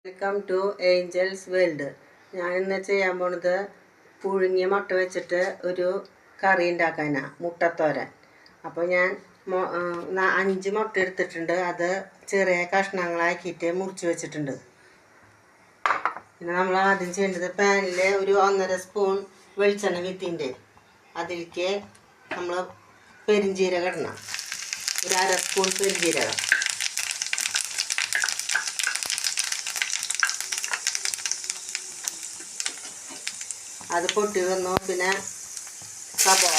Welcome to Angeles world. ഞാൻ ഇന്ന് ചെയ്യാൻ പോണത് പുഴുങ്ങിയ മുട്ട വെച്ചിട്ട് ഒരു കറി ഉണ്ടാക്കാനാണ്, മുട്ടത്തോരൻ. അപ്പോൾ ഞാൻ 5 മുട്ട എടുത്തിട്ടുണ്ട്. അത് ചെറിയ കഷ്ണങ്ങളാക്കിയിട്ട് മുറിച്ച് വെച്ചിട്ടുണ്ട്. പിന്നെ നമ്മൾ ആദ്യം ചെയ്യേണ്ടത് പാനിൽ ഒരു 1.5 സ്പൂൺ വെളിച്ചെണ്ണ വിത്തിൻ്റെ അതിലേക്ക് നമ്മൾ പെരിഞ്ജീരകം ഇടണം. ഒരു 1/2 സ്പൂൺ പെരിഞ്ജീരകം. അത് പൊട്ടി വന്നു. പിന്നെ സബോള,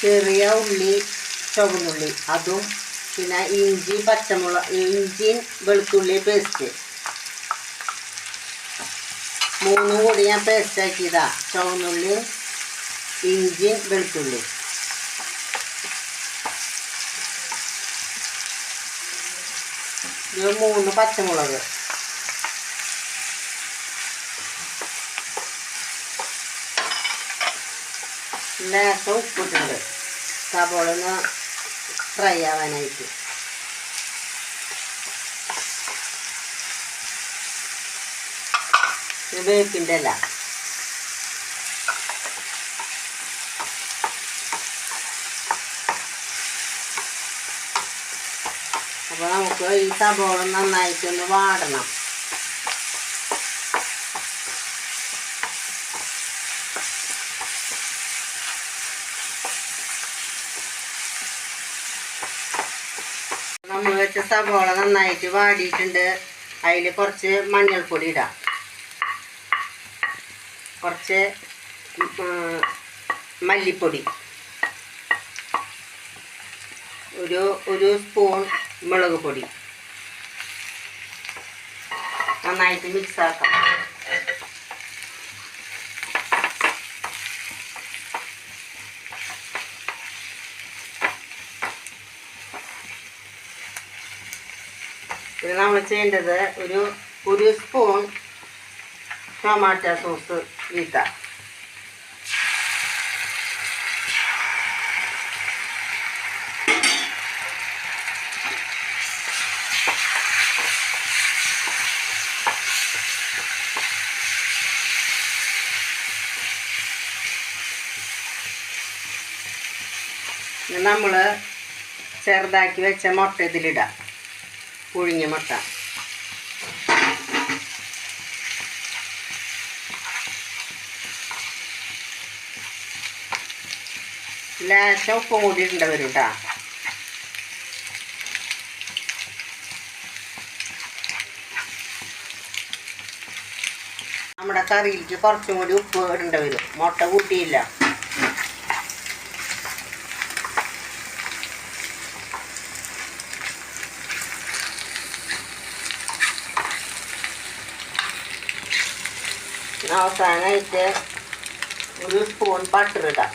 ചെറിയ ഉള്ളി, ചുവന്നുള്ളി അതും, പിന്നെ ഇഞ്ചി, പച്ചമുളക്, ഇഞ്ചിയും വെളുത്തുള്ളി പേസ്റ്റ് 3 കൂടി ഞാൻ പേസ്റ്റ് ആക്കിയതാ. ചുവന്നുള്ളി, ഇഞ്ചിയും വെളുത്തുള്ളി. ഇത് 3 പച്ചമുളക്. ലേശം ഉപ്പിട്ടുണ്ട് സബോള ഒന്ന് ഫ്രൈ ആവാനായിട്ട്. വേപ്പിൻ്റെ ഇല, അപ്പോൾ നമുക്ക് ഈ സബോള നന്നായിട്ടൊന്ന് വാടണം. നമ്മൾ വെച്ച സബോള നന്നായിട്ട് വാടിയിട്ടുണ്ട്. അതിൽ കുറച്ച് മഞ്ഞൾപ്പൊടി ഇടാം, കുറച്ച് മല്ലിപ്പൊടി, ഒരു സ്പൂൺ മുളക് പൊടി. നന്നായിട്ട് മിക്സ് ആക്കാം. ഇത് നമ്മൾ ചെയ്യേണ്ടത് ഒരു സ്പൂൺ ടൊമാറ്റോ സോസ് വീട്ടാം. നമ്മൾ ചെറുതാക്കി വെച്ച മുട്ട ഇതിലിടാം, പുഴുങ്ങിയ മുട്ട. ലേശം ഉപ്പും കൂടി ഇടേണ്ടി വരും കേട്ടോ. നമ്മുടെ കറിയിലേക്ക് കുറച്ചും കൂടി ഉപ്പ് ഇടേണ്ടി വരും, മുട്ട കൂട്ടിയില്ല. അവസാനമായിട്ട് ഒരു സ്പൂൺ ബട്ടർ ഇടാം.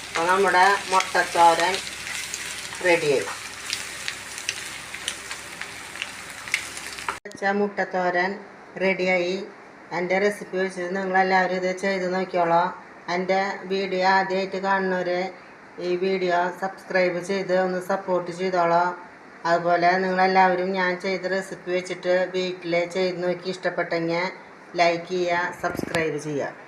അപ്പോൾ നമ്മുടെ മുട്ടത്തോരൻ റെഡിയായി. മുട്ടത്തോരൻ റെഡിയായി. എൻ്റെ റെസിപ്പി വെച്ചിട്ട് നിങ്ങളെല്ലാവരും ഇത് ചെയ്ത് നോക്കിയോളൂ. എൻ്റെ വീഡിയോ ആദ്യമായിട്ട് കാണുന്നവരെ ഈ വീഡിയോ സബ്സ്ക്രൈബ് ചെയ്ത് ഒന്ന് സപ്പോർട്ട് ചെയ്തോളൂ. അതുപോലെ നിങ്ങളെല്ലാവരും ഞാൻ ചെയ്ത റെസിപ്പി വെച്ചിട്ട് വീട്ടിൽ ചെയ്ത് നോക്കി ഇഷ്ടപ്പെട്ടെങ്കിൽ ലൈക്ക് ചെയ്യുക, സബ്സ്ക്രൈബ് ചെയ്യുക.